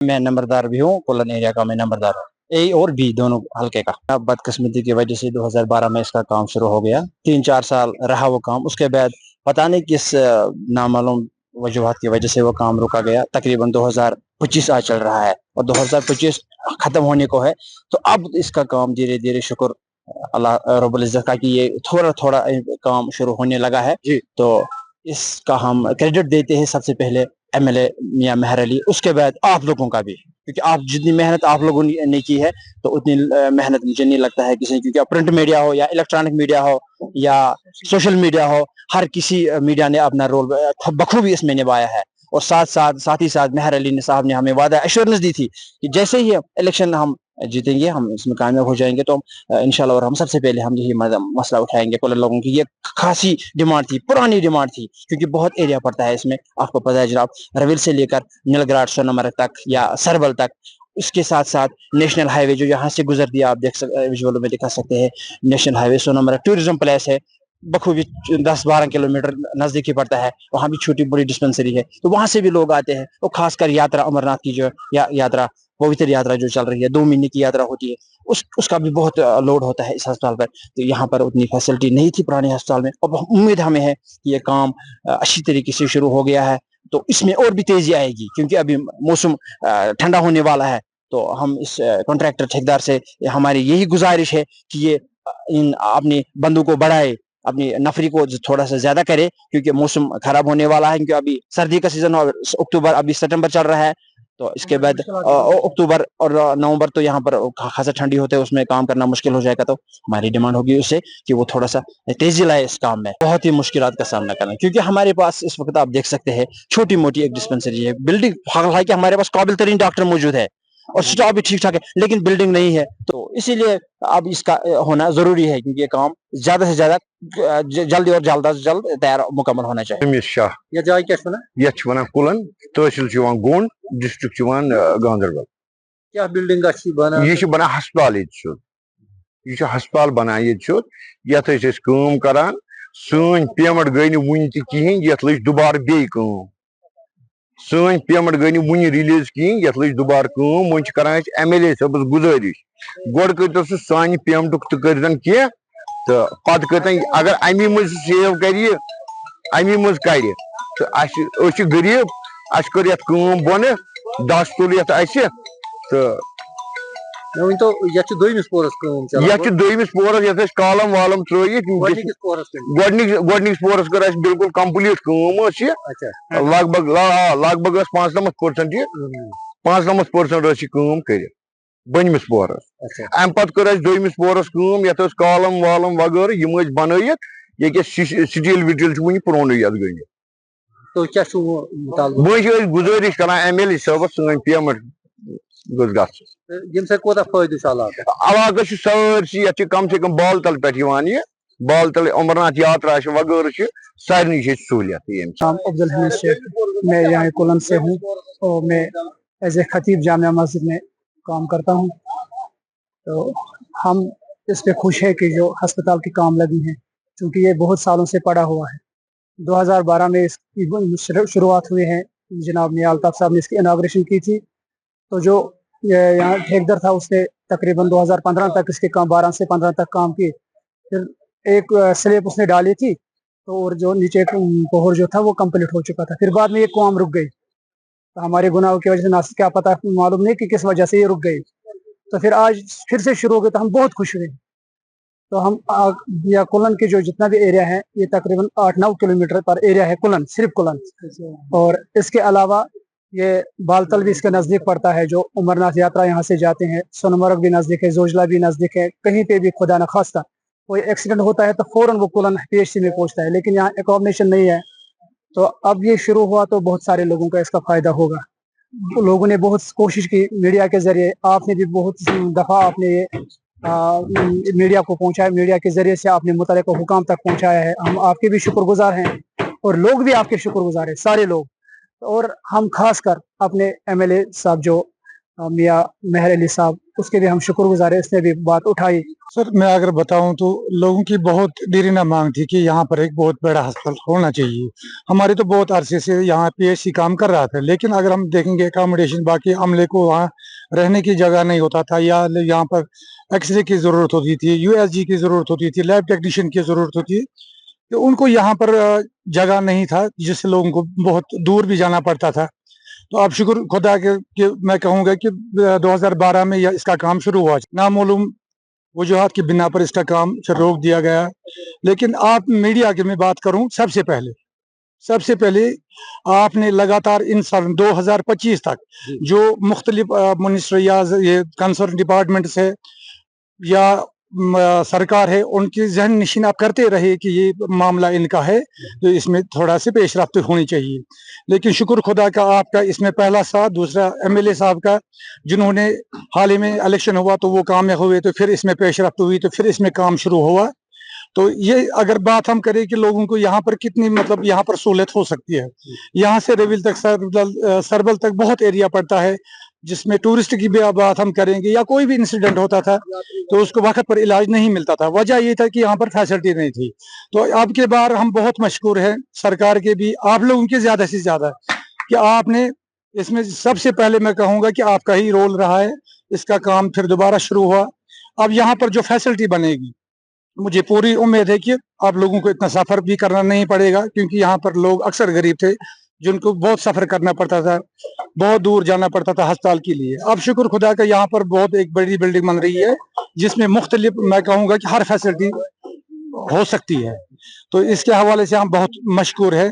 मैं नंबरदार भी हूँ, कोलन एरिया का मैं नंबरदार हूँ, ए और बी दोनों हल्के का। अब बदकिस्मती की वजह से 2012 में इसका काम शुरू हो गया, 3-4 साल रहा वो काम। उसके बाद पता नहीं किस नामालूम वजूहात की वजह से वो काम रुका गया। तकरीबन 2025 आज चल रहा है और 2025 खत्म होने को है। तो अब इसका काम धीरे धीरे, शुक्र अल्लाह रब्बुल इज्जत का, कि ये थोड़ा थोड़ा काम शुरू होने लगा है। तो इसका हम क्रेडिट देते हैं सबसे पहले एमएलए मियां मेहर अली, उसके बाद आप लोगों का भी, क्योंकि आप जितनी मेहनत आप लोगों ने की है तो उतनी मेहनत मुझे नहीं लगता है किसी, क्योंकि प्रिंट मीडिया हो या इलेक्ट्रॉनिक मीडिया हो या सोशल मीडिया हो, हर किसी मीडिया ने अपना रोल बखूबी इसमें निभाया है। और साथ ही साथ मेहर अली ने साहब ने हमें वादा एश्योरेंस दी थी कि जैसे ही इलेक्शन हम जीतेंगे, हम इसमें कामयाब हो जाएंगे, तो इंशाल्लाह, और हम सबसे पहले हम यही मसला उठाएंगे। कोलन लोगों की ये खासी डिमांड थी, पुरानी डिमांड थी, क्योंकि बहुत एरिया पड़ता है इसमें, आपको पता है जनाब, रविल से लेकर नीलग्राड सोनमर्ग तक या सरबल तक। इसके साथ साथ नेशनल हाईवे जो यहाँ से गुजरती है, आप विजुअल में दिखा सकते हैं, national highway Sonmarg tourism place है, बखूबी 10-12 किलोमीटर नजदीकी पड़ता है। वहाँ भी छोटी बड़ी डिस्पेंसरी है, तो वहां से भी लोग आते हैं। वो खासकर यात्रा, अमरनाथ की जो यात्रा, पवित्र यात्रा जो चल रही है, 2 महीने की यात्रा होती है, उसका भी बहुत लोड होता है इस अस्पताल पर। तो यहाँ पर उतनी फैसिलिटी नहीं थी पुराने अस्पताल में। और उम्मीद हमें है कि ये काम अच्छी तरीके से शुरू हो गया है, तो इसमें और भी तेजी आएगी, क्योंकि अभी मौसम ठंडा होने वाला है। तो हम इस कॉन्ट्रैक्टर ठेकेदार से हमारी यही गुजारिश है कि ये इन अपने बंदों को बढ़ाए, अपनी नफरी को थोड़ा सा ज्यादा करे, क्योंकि मौसम खराब होने वाला है। क्योंकि अभी सर्दी का सीजन और अक्टूबर, अभी सितंबर चल रहा है, तो इसके बाद अक्टूबर और नवंबर तो यहाँ पर खासा ठंडी होते है, उसमें काम करना मुश्किल हो जाएगा। तो हमारी डिमांड होगी उससे कि वो थोड़ा सा तेजी लाए इस काम में। बहुत ही मुश्किलात का सामना करना, क्योंकि हमारे पास इस वक्त आप देख सकते हैं छोटी मोटी एक डिस्पेंसरी है, बिल्डिंग, हालांकि हमारे पास काबिल तरीन डॉक्टर मौजूद है और स्टाफ भी ठीक ठाक है, लेकिन बिल्डिंग नहीं है। तो इसीलिए अब इसका होना जरूरी है, क्योंकि ये काम ज्यादा से ज्यादा जल्दी और जल्द से जल्द तैयार मुकम्मल होना चाहिए। अमीर शाह, ये जाय क्या सुना, ये कुलन, तहसील गोंड, डिस्ट्रिक्ट गांधरबल। क्या बिल्डिंग अच्छी बना, ये बना हस्पताल, ये हस्पताल बना, ये करान, सन पेमेंट गई वन तहन, ये लज दुबार बे, सन पेमेंट गई वन रिलीज कहें, ये लज दुबार वन करान एमएलए सबस गुजारिश, गोड़ कर सान पेमेंट तन कह, तो पत कर अगर अमी मज सेव कर, अमी मज कर, तो गरीब, अस कर बन 10 तुल तो दोमिस पोरस कॉलम वालम त्रित गोडनिकस पोरस कर बिल्कुल कंप्लीट लगभग 95% 95% कर बनमिस पोरस। अम पत कर दोमिस पोरस कॉलम वालम वगैरह यम बनत, ये स्टील विटील वन पुरान गई। तो क्या बह गुजारिश कर एमएलए साहब सन पेमेंट इलाका सारी कम से कम बाल तल पे बाल तल अमरनाथ यात्रा वगैरह सारे सहूलियत। अब्दुल हमीद शेख, मैं यहाँ कोलन से हूँ और मैं एज ए खतीब जामिया मस्जिद में काम करता हूँ। तो हम इस पे खुश है कि जो हस्पताल की काम लगी है, क्योंकि ये बहुत सालों से पड़ा हुआ है। 2012 में इसकी शुरुआत हुई है, जनाब मियां अल्ताफ साहब ने इसकी इनाग्रेशन की थी। तो जो यहाँ ठेकेदार था उसने तकरीबन 2015 तक इसके काम, 12 से 15 तक काम किए। फिर एक स्लेब उसने डाली थी, तो और जो नीचे पोहर जो था वो कंप्लीट हो चुका था। फिर बाद में ये काम रुक गई, तो हमारे गुनाहों की वजह से ना क्या पता, मालूम नहीं कि किस वजह से ये रुक गई। तो फिर आज फिर से शुरू हो गई, तो हम बहुत खुश हुए। तो हम या कुलन के जो जितना भी एरिया है, ये तकरीबन 8-9 किलोमीटर पर एरिया है कुलन, सिर्फ कुलन। और इसके अलावा ये बालतल भी इसके नज़दीक पड़ता है, जो अमरनाथ यात्रा यहाँ से जाते हैं। सोनमर्ग भी नज़दीक है, जोजला भी नज़दीक है। कहीं पे भी खुदा न खास्ता कोई एक्सीडेंट होता है तो फौरन वो कुलन पीएचसी में पहुँचता है, लेकिन यहाँ एकोमोडेशन नहीं है। तो अब ये शुरू हुआ तो बहुत सारे लोगों का इसका फायदा होगा। लोगों ने बहुत कोशिश की, मीडिया के जरिए, आपने भी बहुत दफ़ा आपने ये मीडिया को पहुँचाया, मीडिया के जरिए से आपने मुतल्लिक़ हुकाम तक पहुँचाया है। हम आपके भी शुक्रगुजार हैं और लोग भी आपके शुक्रगुजार हैं, सारे लोग। और हम खास कर अपने एमएलए साहब जो मियाँ मेहर अली साहब, उसके भी हम शुक्रगुजार हैं, उसने भी बात उठाई। सर मैं अगर बताऊं तो लोगों की बहुत देरीना मांग थी कि यहाँ पर एक बहुत बड़ा अस्पताल होना चाहिए। हमारे तो बहुत अरसे से यहाँ पीएचसी काम कर रहा था, लेकिन अगर हम देखेंगे अकोमोडेशन बाकी अमले को वहाँ रहने की जगह नहीं होता था, या यहाँ पर एक्सरे की जरूरत होती थी, यूएसजी की जरूरत होती थी, लैब टेक्नीशियन की जरूरत होती थी, तो उनको यहाँ पर जगह नहीं था, जिससे लोगों को बहुत दूर भी जाना पड़ता था। तो अब शुक्र खुदा के मैं कहूँगा कि 2012 में इसका काम शुरू हुआ। नामालूम वजूहात की बिना पर इसका काम फिर रोक दिया गया। लेकिन आप मीडिया की मैं बात करूं, सबसे पहले आपने लगातार इन साल 2025 तक जो मुख्तलिफ मिनिस्टर या ये कंसर्न डिपार्टमेंट है या सरकार है, उनकी जहन नशीन आप करते रहे कि ये मामला इनका है, तो इसमें थोड़ा सी पेशरफ्त होनी चाहिए। लेकिन शुक्र खुदा का आपका इसमें पहला साथ, दूसरा एमएलए साहब का, जिन्होंने हाल ही में इलेक्शन हुआ तो वो कामयाब हुए, तो फिर इसमें पेशरफ्त हुई, तो फिर इसमें काम शुरू हुआ। तो ये अगर बात हम करें कि लोगों को यहाँ पर कितनी मतलब यहाँ पर सहूलत हो सकती है, यहाँ से रेविल तक सरबल तक बहुत एरिया पड़ता है, जिसमें टूरिस्ट की भी बात हम करेंगे या कोई भी इंसिडेंट होता था तो उसको वक्त पर इलाज नहीं मिलता था। वजह ये था कि यहाँ पर फैसिलिटी नहीं थी। तो अब के बार हम बहुत मशकूर हैं सरकार के भी, आप लोगों के ज्यादा से ज्यादा, कि आपने इसमें सबसे पहले मैं कहूँगा कि आपका ही रोल रहा है। इसका काम फिर दोबारा शुरू हुआ। अब यहाँ पर जो फैसिलिटी बनेगी, मुझे पूरी उम्मीद है कि आप लोगों को इतना सफर भी करना नहीं पड़ेगा, क्योंकि यहाँ पर लोग अक्सर गरीब थे जिनको बहुत सफर करना पड़ता था, बहुत दूर जाना पड़ता था अस्पताल के लिए। अब शुक्र खुदा का यहाँ पर बहुत एक बड़ी बिल्डिंग बन रही है, जिसमें मुख्तलिफ मैं कहूँगा कि हर फैसिलिटी हो सकती है। तो इसके हवाले से हम बहुत मशकूर है।